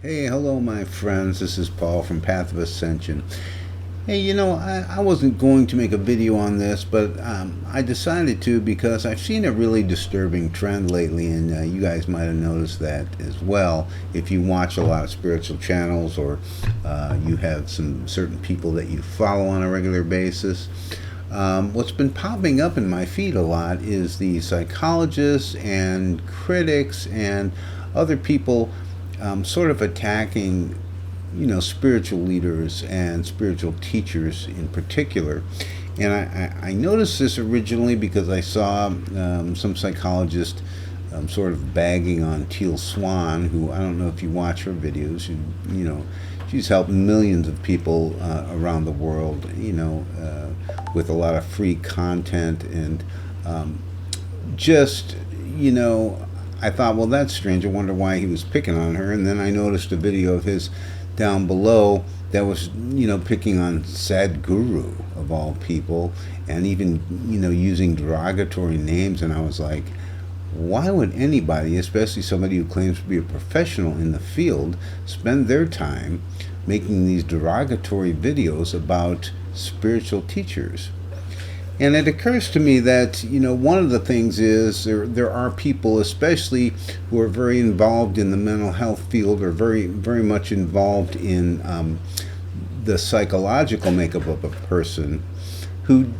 Hey, hello, my friends. This is Paul from Path of Ascension. Hey, I wasn't going to make a video on this, but I decided to because I've seen a really disturbing trend lately, and you guys might have noticed that as well. If you watch a lot of spiritual channels or you have some certain people that you follow on a regular basis, what's been popping up in my feed a lot is the psychologists and critics and other people sort of attacking, spiritual leaders and spiritual teachers in particular. And I noticed this originally because I saw some psychologist sort of bagging on Teal Swan, who I don't know if you watch her videos. She's helped millions of people around the world, with a lot of free content and just, I thought, well, that's strange. I wonder why he was picking on her. And then I noticed a video of his down below that was, picking on Sadhguru of all people, and even, using derogatory names. And I was like, why would anybody, especially somebody who claims to be a professional in the field, spend their time making these derogatory videos about spiritual teachers? And it occurs to me that, one of the things is there are people, especially who are very involved in the mental health field or very, very much involved in the psychological makeup of a person, who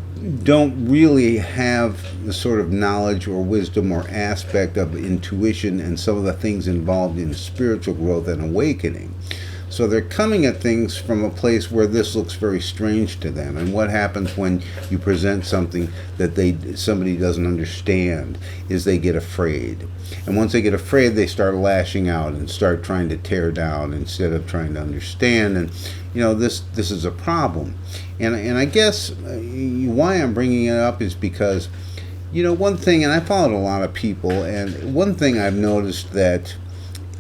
don't really have the sort of knowledge or wisdom or aspect of intuition and some of the things involved in spiritual growth and awakening. So they're coming at things from a place where this looks very strange to them. And what happens when you present something that somebody doesn't understand is they get afraid. And once they get afraid, they start lashing out and start trying to tear down instead of trying to understand. And this is a problem. And I guess why I'm bringing it up is because one thing, and I followed a lot of people, and one thing I've noticed that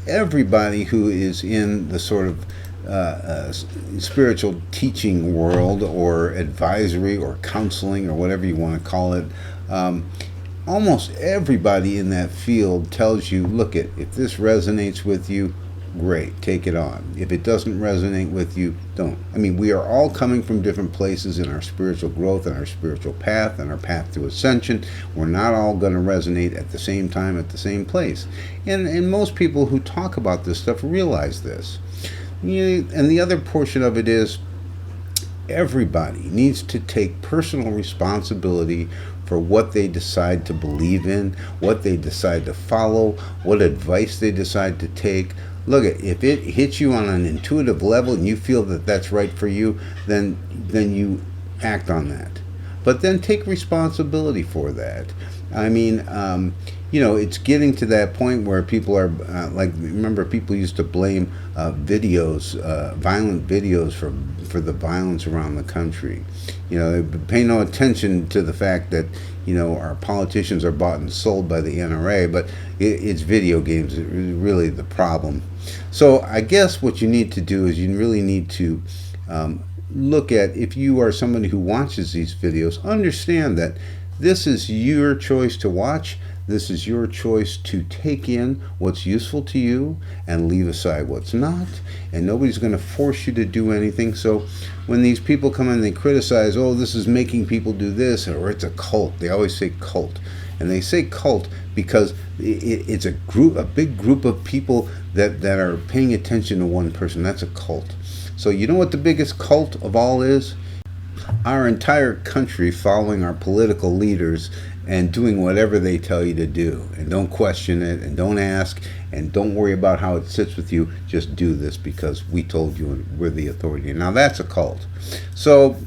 everybody who is in the sort of spiritual teaching world or advisory or counseling or whatever you want to call it, almost everybody in that field tells you, look, if this resonates with you, great, take it on. If it doesn't resonate with you, don't. I mean, we are all coming from different places in our spiritual growth and our spiritual path and our path to ascension. We're not all going to resonate at the same time at the same place. And most people who talk about this stuff realize this. And the other portion of it is everybody needs to take personal responsibility for what they decide to believe in, what they decide to follow, what advice they decide to take. Look, if it hits you on an intuitive level and you feel that that's right for you, then you act on that. But then take responsibility for that. I mean, it's getting to that point where people are remember, people used to blame videos, violent videos for the violence around the country. They pay no attention to the fact that our politicians are bought and sold by the NRA, but it's video games that are really the problem. So I guess what you need to do is you really need to look at, if you are somebody who watches these videos, understand that this is your choice to watch. This is your choice to take in what's useful to you and leave aside what's not. And nobody's going to force you to do anything. So when these people come in and they criticize, oh, this is making people do this, or it's a cult. They always say cult. And they say cult because it's a big group of people that are paying attention to one person. That's a cult. So you know what the biggest cult of all is? Our entire country following our political leaders and doing whatever they tell you to do. And don't question it, and don't ask, and don't worry about how it sits with you. Just do this because we told you and we're the authority. Now that's a cult. So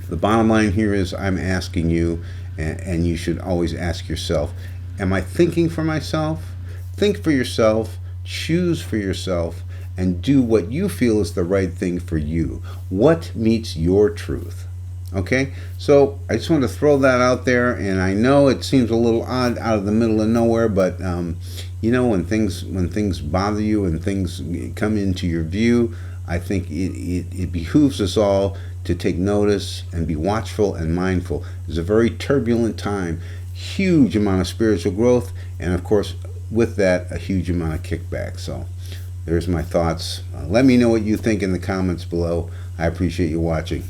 the bottom line here is I'm asking you, and you should always ask yourself, am I thinking for myself? Think for yourself, choose for yourself, and do what you feel is the right thing for you. What meets your truth? Okay, so I just want to throw that out there, and I know it seems a little odd out of the middle of nowhere, but when things bother you and things come into your view, I think it behooves us all to take notice and be watchful and mindful. It's a very turbulent time, huge amount of spiritual growth, and of course with that a huge amount of kickback. So There's my thoughts. Let me know what you think in the comments below. I appreciate you watching.